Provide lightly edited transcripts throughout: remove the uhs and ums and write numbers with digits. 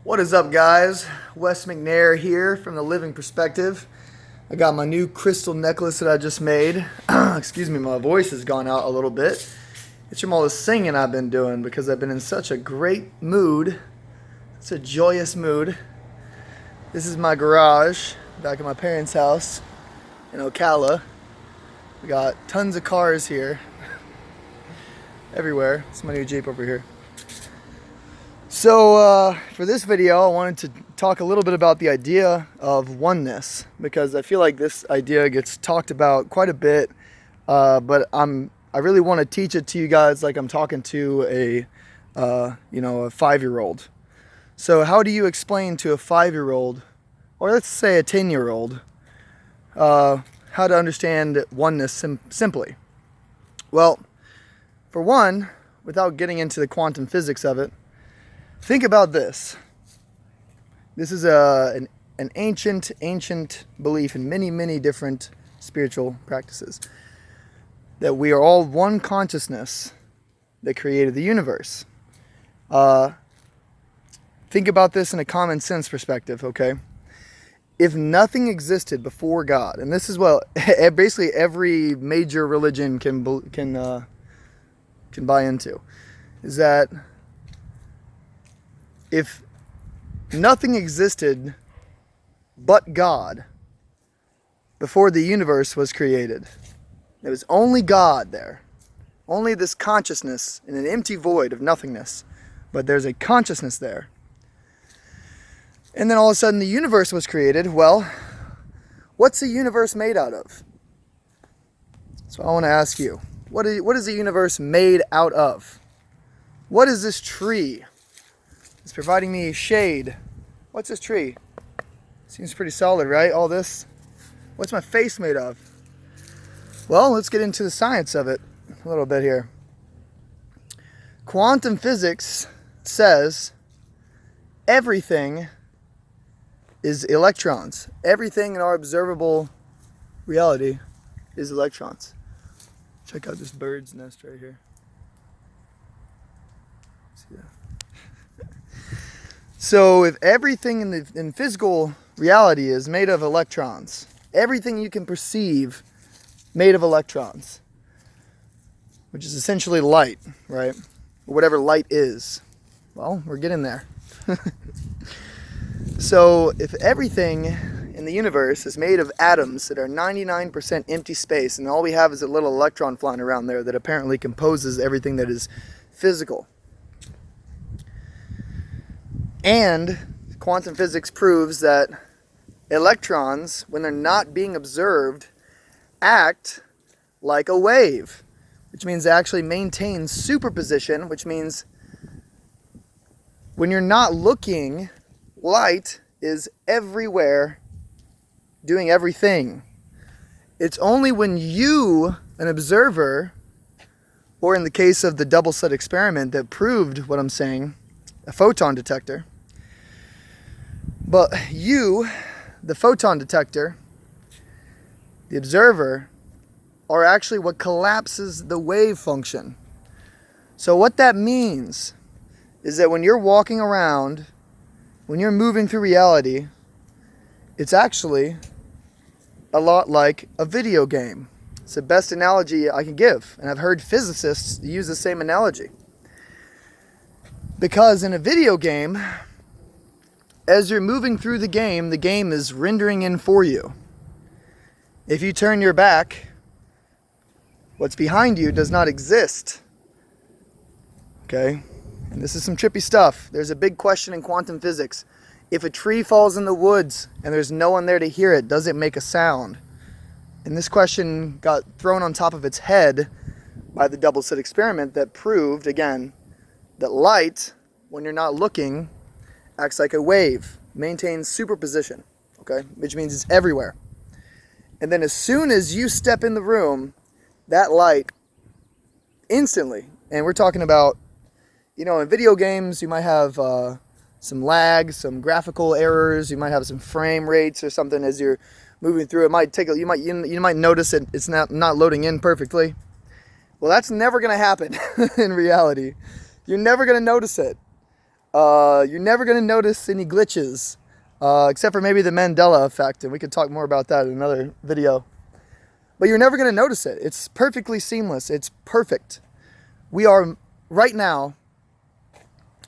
What is up, guys? Wes McNair here from The Living Perspective. I got my new crystal necklace that I just made. Excuse me, my voice has gone out a little bit. It's from all the singing I've been doing because I've been in such a great mood. It's a joyous mood. This is my garage back at my parents' house in Ocala. We got tons of cars here. Everywhere. It's my new Jeep over here. So for this video, I wanted to talk a little bit about the idea of oneness, because I feel like this idea gets talked about quite a bit, but I really want to teach it to you guys like I'm talking to a 5-year-old. So how do you explain to a 5-year-old, or let's say a 10-year-old, how to understand oneness simply? Well, for one, without getting into the quantum physics of it, think about this. This is an ancient belief in many different spiritual practices, that we are all one consciousness that created the universe. Think about this in a common sense perspective, okay? If nothing existed before God, and this is what basically every major religion can buy into, is that if nothing existed but God before the universe was created, there was only God there, only this consciousness in an empty void of nothingness, but there's a consciousness there. And then all of a sudden the universe was created. Well, what's the universe made out of? So I want to ask you, what is the universe made out of? What is this tree? It's providing me shade. What's this tree? Seems pretty solid, right? All this. What's my face made of? Well, let's get into the science of it a little bit here. Quantum physics says everything is electrons. Everything in our observable reality is electrons. Check out this bird's nest right here. See that? So if everything in physical reality is made of electrons, everything you can perceive made of electrons, which is essentially light, right? Or whatever light is. Well, we're getting there. So if everything in the universe is made of atoms that are 99% empty space, and all we have is a little electron flying around there that apparently composes everything that is physical. And quantum physics proves that electrons, when they're not being observed, act like a wave, which means they actually maintain superposition, which means when you're not looking, light is everywhere, doing everything. It's only when you, an observer, or in the case of the double slit experiment that proved what I'm saying, a photon detector, but you, the photon detector, the observer, are actually what collapses the wave function. So what that means is that when you're walking around, when you're moving through reality, it's actually a lot like a video game. It's the best analogy I can give, and I've heard physicists use the same analogy. Because in a video game, as you're moving through the game is rendering in for you. If you turn your back, what's behind you does not exist. Okay? And this is some trippy stuff. There's a big question in quantum physics. If a tree falls in the woods and there's no one there to hear it, does it make a sound? And this question got thrown on top of its head by the double slit experiment that proved, again, that light, when you're not looking, acts like a wave, maintains superposition, okay? Which means it's everywhere. And then as soon as you step in the room, that light instantly, and we're talking about, in video games, you might have some lag, some graphical errors, you might have some frame rates or something as you're moving through. It might take you might notice that it's not loading in perfectly. Well, that's never going to happen in reality. You're never going to notice it. You're never going to notice any glitches, except for maybe the Mandela effect, and we could talk more about that in another video. But you're never going to notice it. It's perfectly seamless. It's perfect. We are, right now,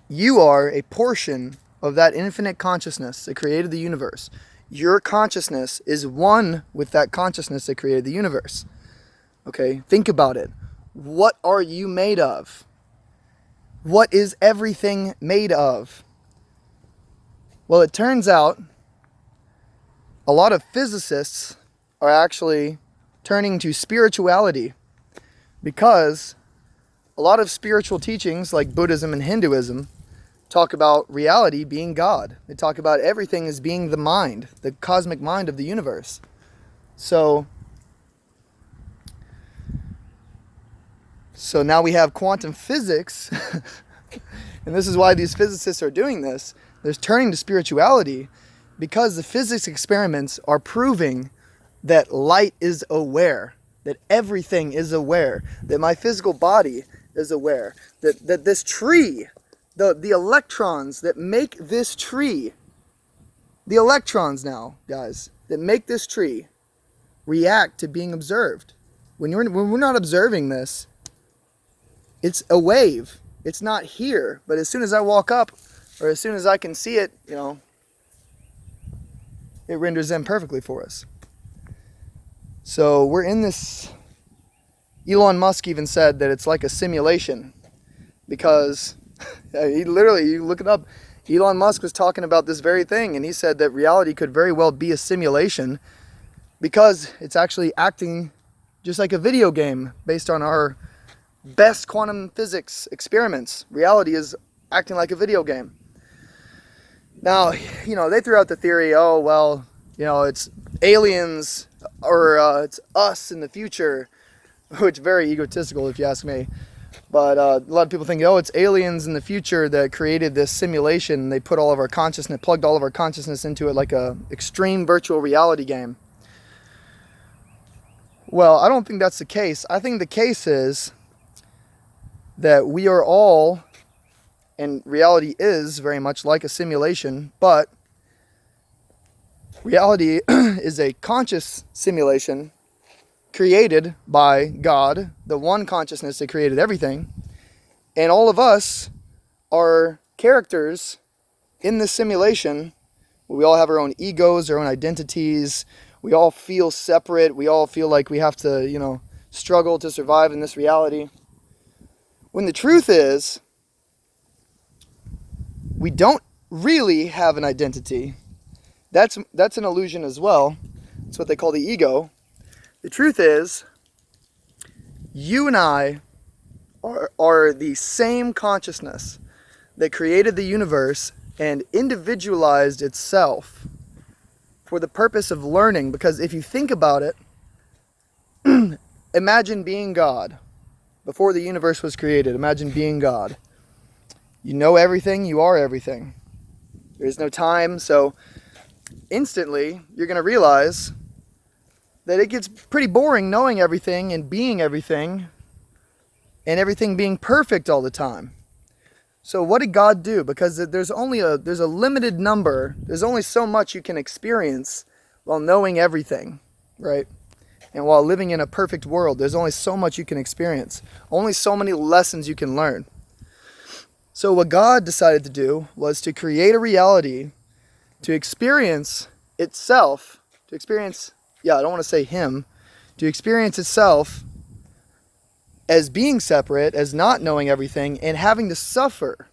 you are a portion of that infinite consciousness that created the universe. Your consciousness is one with that consciousness that created the universe. Okay, think about it. What are you made of? What is everything made of? Well, it turns out a lot of physicists are actually turning to spirituality, because a lot of spiritual teachings like Buddhism and Hinduism talk about reality being God. They talk about everything as being the mind, the cosmic mind of the universe. So now we have quantum physics, and this is why these physicists are doing this. They're turning to spirituality because the physics experiments are proving that light is aware, that everything is aware, that my physical body is aware, that this tree, the electrons that make this tree, the electrons now, guys, that make this tree react to being observed. When we're not observing this, it's a wave. It's not here, but as soon as I walk up, or as soon as I can see it, it renders them perfectly for us. So we're in this, Elon Musk even said that it's like a simulation, because he literally, you look it up, Elon Musk was talking about this very thing, and he said that reality could very well be a simulation because it's actually acting just like a video game based on our best quantum physics experiments. Reality is acting like a video game. Now, they threw out the theory, oh, well, it's aliens, or it's us in the future, which is very egotistical if you ask me. But a lot of people think, oh, it's aliens in the future that created this simulation. They put all of our consciousness, plugged all of our consciousness into it like a extreme virtual reality game. Well, I don't think that's the case. I think the case is that we are all, and reality is very much like a simulation, but reality is a conscious simulation created by God, the one consciousness that created everything. And all of us are characters in this simulation. We all have our own egos, our own identities. We all feel separate. We all feel like we have to, struggle to survive in this reality. When the truth is, we don't really have an identity. That's an illusion as well. It's what they call the ego. The truth is, you and I are the same consciousness that created the universe and individualized itself for the purpose of learning. Because if you think about it, imagine being God. Before the universe was created, imagine being God. You know everything, you are everything. There's no time, so instantly you're going to realize that it gets pretty boring knowing everything and being everything and everything being perfect all the time. So what did God do? Because there's a limited number, there's only so much you can experience while knowing everything, right? And while living in a perfect world, there's only so much you can experience. Only so many lessons you can learn. So what God decided to do was to create a reality to experience itself, to experience itself as being separate, as not knowing everything, and having to suffer.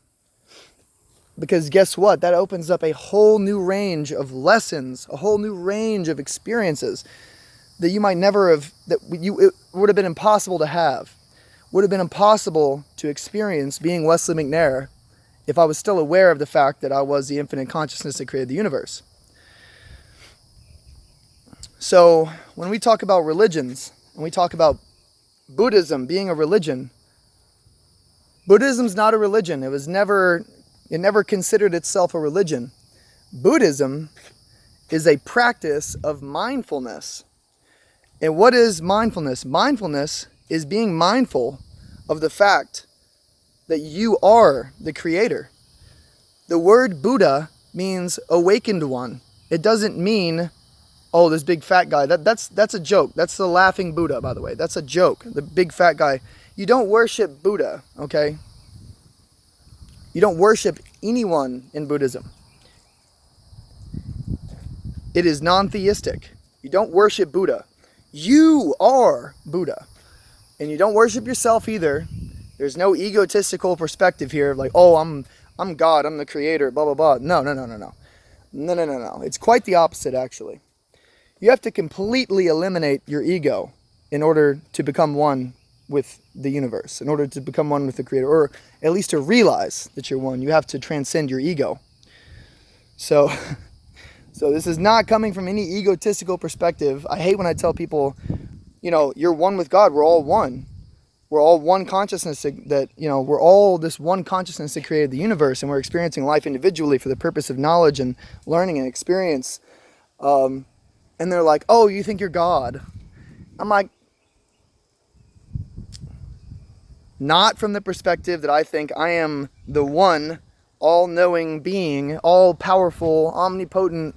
Because guess what? That opens up a whole new range of lessons, a whole new range of experiences that you might never have, it would have been impossible to have. Would have been impossible to experience being Wesley McNair if I was still aware of the fact that I was the infinite consciousness that created the universe. So when we talk about religions, and we talk about Buddhism being a religion, Buddhism's not a religion. It never considered itself a religion. Buddhism is a practice of mindfulness. And what is mindfulness? Mindfulness is being mindful of the fact that you are the creator. The word Buddha means awakened one. It doesn't mean, oh, this big fat guy. That's a joke. That's the laughing Buddha, by the way. That's a joke. The big fat guy. You don't worship Buddha, okay? You don't worship anyone in Buddhism. It is non-theistic. You don't worship Buddha. You are Buddha. And you don't worship yourself either. There's no egotistical perspective here of like, oh, I'm God, I'm the creator, blah, blah, blah. No. No. It's quite the opposite, actually. You have to completely eliminate your ego in order to become one with the universe, in order to become one with the creator, or at least to realize that you're one. You have to transcend your ego. So this is not coming from any egotistical perspective. I hate when I tell people, you're one with God. We're all one. We're all one consciousness that, we're all this one consciousness that created the universe, and we're experiencing life individually for the purpose of knowledge and learning and experience. And they're like, oh, you think you're God? I'm like, not from the perspective that I think I am the one all-knowing being, all-powerful, omnipotent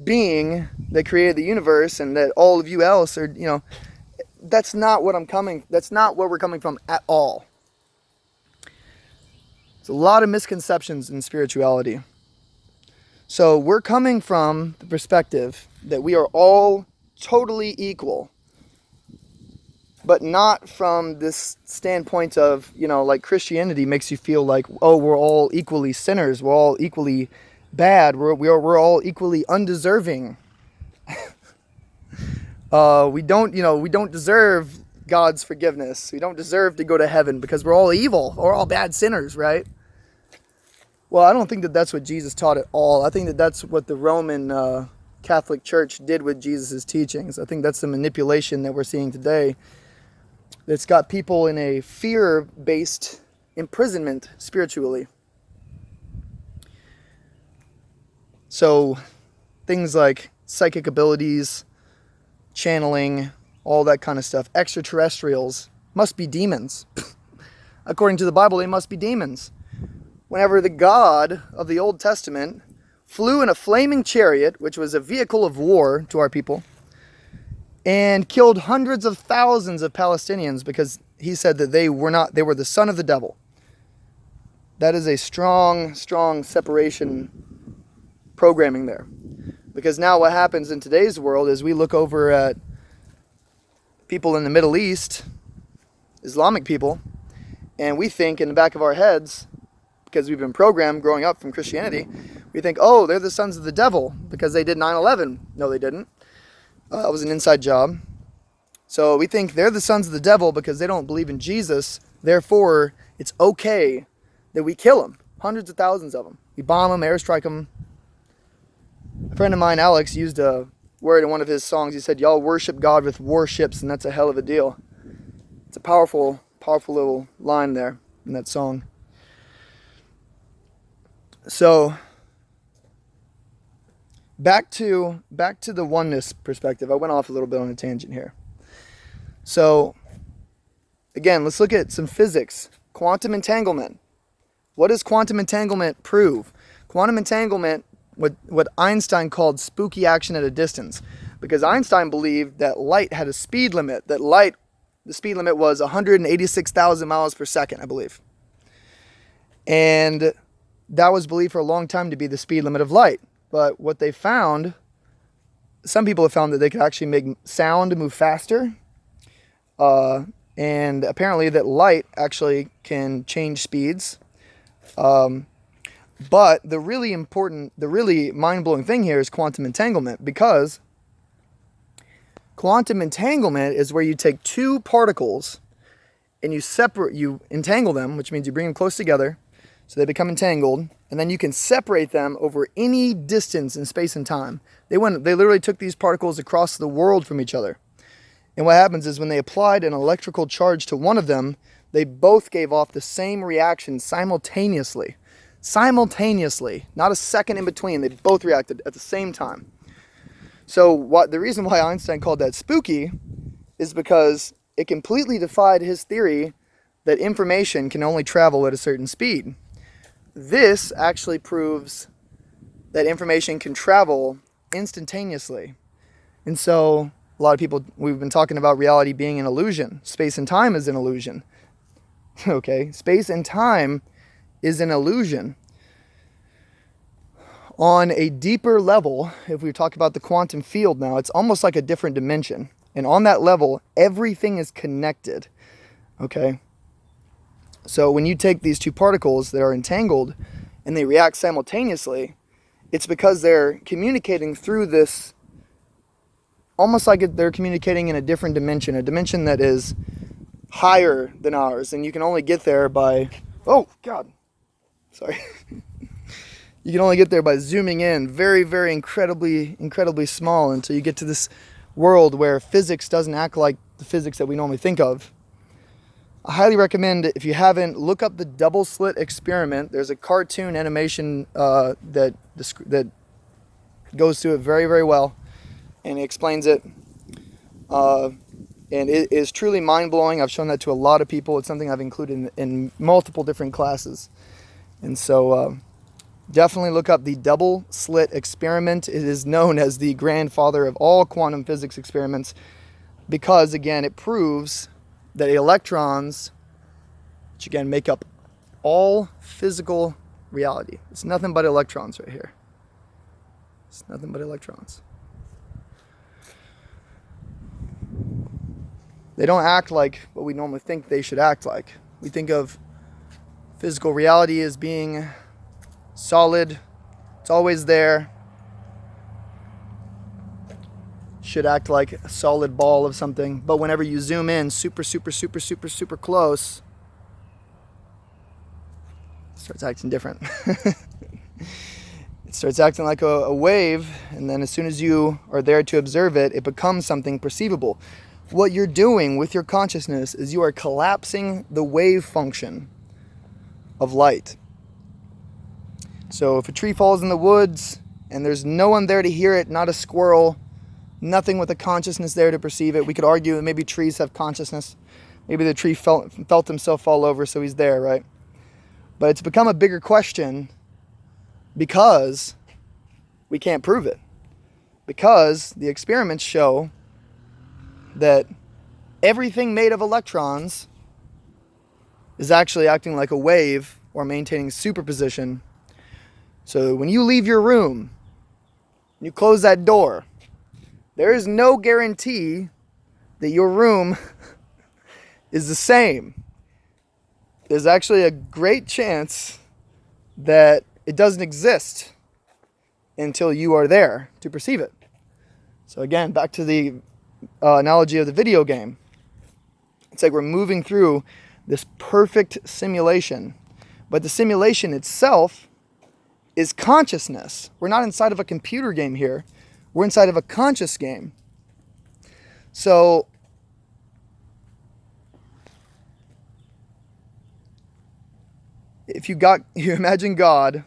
being that created the universe, and that all of you else are, that's not where we're coming from at all. There's a lot of misconceptions in spirituality. So we're coming from the perspective that we are all totally equal, but not from this standpoint of, like Christianity makes you feel like, oh, we're all equally sinners, we're all equally bad, we're all equally undeserving. We don't deserve God's forgiveness. We don't deserve to go to heaven because we're all evil. We're all bad sinners, right? Well, I don't think that that's what Jesus taught at all. I think that that's what the Roman Catholic Church did with Jesus' teachings. I think that's the manipulation that we're seeing today. That's got people in a fear-based imprisonment spiritually. So things like psychic abilities, channeling, all that kind of stuff. Extraterrestrials must be demons. According to the Bible, they must be demons. Whenever the God of the Old Testament flew in a flaming chariot, which was a vehicle of war to our people, and killed hundreds of thousands of Palestinians because he said that they were the son of the devil. That is a strong separation programming there. Because now what happens in today's world is we look over at people in the Middle East, Islamic people, and we think in the back of our heads, because we've been programmed growing up from Christianity, we think, oh, they're the sons of the devil because they did 9/11. No, they didn't. It was an inside job. So we think they're the sons of the devil because they don't believe in Jesus. Therefore, it's okay that we kill them. Hundreds of thousands of them. We bomb them, airstrike them. A friend of mine, Alex, used a word in one of his songs. He said, y'all worship God with warships, and that's a hell of a deal. It's a powerful little line there in that song. So, back to the oneness perspective. I went off a little bit on a tangent here. So, again, let's look at some physics. Quantum entanglement. What does quantum entanglement prove? Quantum entanglement, what Einstein called spooky action at a distance. Because Einstein believed that light had a speed limit. The speed limit was 186,000 miles per second, I believe. And that was believed for a long time to be the speed limit of light. But what they found, some people have found that they could actually make sound move faster. And apparently that light actually can change speeds. But the really mind-blowing thing here is quantum entanglement, because quantum entanglement is where you take two particles and you entangle them, which means you bring them close together so they become entangled, and then you can separate them over any distance in space and time. They literally took these particles across the world from each other. And what happens is when they applied an electrical charge to one of them, they both gave off the same reaction simultaneously. Not a second in between. They both reacted at the same time. So the reason why Einstein called that spooky is because it completely defied his theory that information can only travel at a certain speed. this actually proves that information can travel instantaneously. And so a lot of people, we've been talking about reality being an illusion. Space and time is an illusion. Okay, space and time is an illusion. On a deeper level, if we talk about the quantum field now, it's almost like a different dimension. And on that level, everything is connected. Okay? So when you take these two particles that are entangled and they react simultaneously, it's because they're communicating through this, almost like they're communicating in a different dimension, a dimension that is higher than ours. And you can only get there by, oh God, sorry. You can only get there by zooming in very, very incredibly small until you get to this world where physics doesn't act like the physics that we normally think of. I highly recommend, if you haven't, look up the double slit experiment. There's a cartoon animation that goes through it very, very well, and it explains it. And it is truly mind-blowing. I've shown that to a lot of people. It's something I've included in multiple different classes. And so definitely look up the double slit experiment. It is known as the grandfather of all quantum physics experiments because, again, it proves that electrons, which again make up all physical reality. It's nothing but electrons right here. It's nothing but electrons. They don't act like what we normally think they should act like. We think of physical reality as being solid. It's always there. Should act like a solid ball of something. But whenever you zoom in super close, it starts acting different. It starts acting like a wave, and then as soon as you are there to observe it, it becomes something perceivable. What you're doing with your consciousness is you are collapsing the wave function of light. So if a tree falls in the woods and there's no one there to hear it, not a squirrel, nothing with a consciousness there to perceive it, we could argue that maybe trees have consciousness. Maybe the tree felt himself fall over, so he's there, right? But it's become a bigger question because we can't prove it. Because the experiments show that everything made of electrons is actually acting like a wave or maintaining superposition. So when you leave your room, you close that door, there is no guarantee that your room is the same. There's actually a great chance that it doesn't exist until you are there to perceive it. So again, back to the analogy of the video game. It's like we're moving through this perfect simulation, but the simulation itself is consciousness. We're not inside of a computer game here. We're inside of a conscious game. So if you imagine God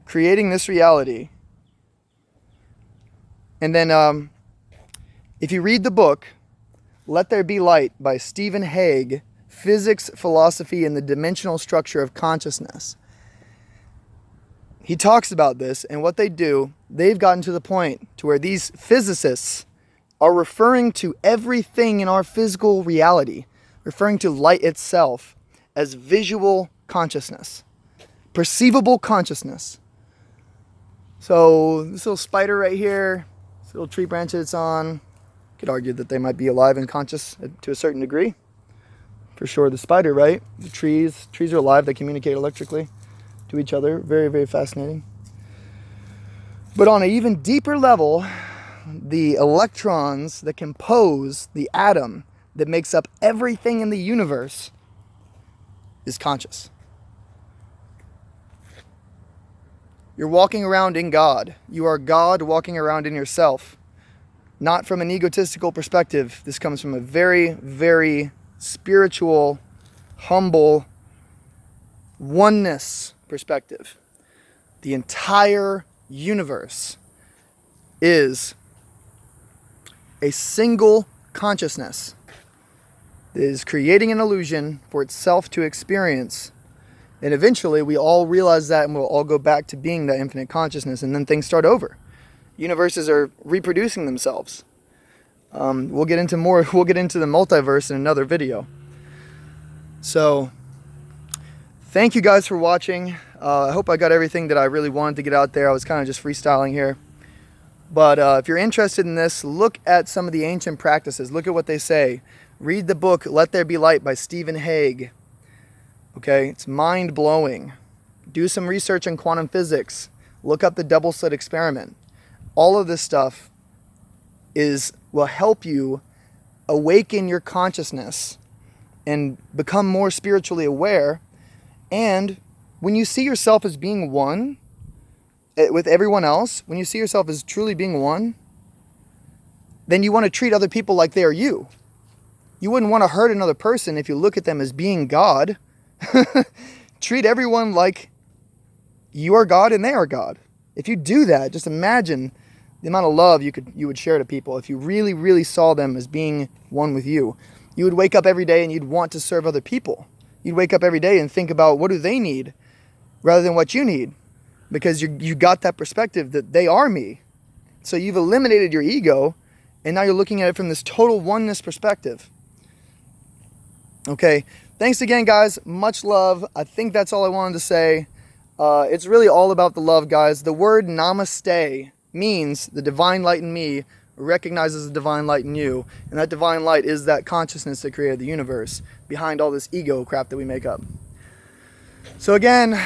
creating this reality, and then if you read the book Let There Be Light by Stephen Hague, Physics, Philosophy, and the Dimensional Structure of Consciousness, he talks about this, and what they do, they've gotten to the point to where these physicists are referring to everything in our physical reality, referring to light itself as visual consciousness, perceivable consciousness. So this little spider right here, this little tree branch that it's on, you could argue that they might be alive and conscious to a certain degree. For sure, the spider, right? The trees are alive, they communicate electrically to each other. Very, very fascinating. But on an even deeper level, the electrons that compose the atom that makes up everything in the universe is conscious. You're walking around in God. You are God walking around in yourself. Not from an egotistical perspective. This comes from a very, very spiritual, humble, oneness perspective. The entire universe is a single consciousness that is creating an illusion for itself to experience And eventually we all realize that, and we'll all go back to being that infinite consciousness, and then things start over. Universes are reproducing themselves. We'll get into the multiverse in another video. So thank you guys for watching. I hope I got everything that I really wanted to get out there. I was kind of just freestyling here. But if you're interested in this, look at some of the ancient practices. Look at what they say. Read the book Let There Be Light by Stephen Hague. Okay, it's mind-blowing. Do some research in quantum physics. Look up the double slit experiment. All of this stuff will help you awaken your consciousness and become more spiritually aware. And when you see yourself as being one with everyone else, when you see yourself as truly being one, then you want to treat other people like they are you. You wouldn't want to hurt another person if you look at them as being God. Treat everyone like you are God and they are God. If you do that, just imagine the amount of love you would share to people if you really, really saw them as being one with you. You would wake up every day and you'd want to serve other people. You'd wake up every day and think about what do they need rather than what you need, because you got that perspective that they are me. So you've eliminated your ego, and now you're looking at it from this total oneness perspective. Okay, thanks again, guys. Much love. I think that's all I wanted to say. It's really all about the love, guys. The word namaste means the divine light in me recognizes the divine light in you, and that divine light is that consciousness that created the universe behind all this ego crap that we make up. So again,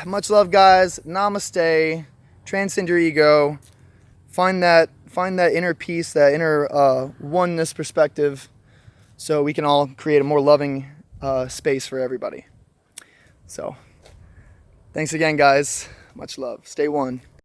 much love, guys. Namaste. Transcend your ego. Find that inner peace, that inner oneness perspective, so we can all create a more loving space for everybody. So thanks again, guys. Much love. Stay one.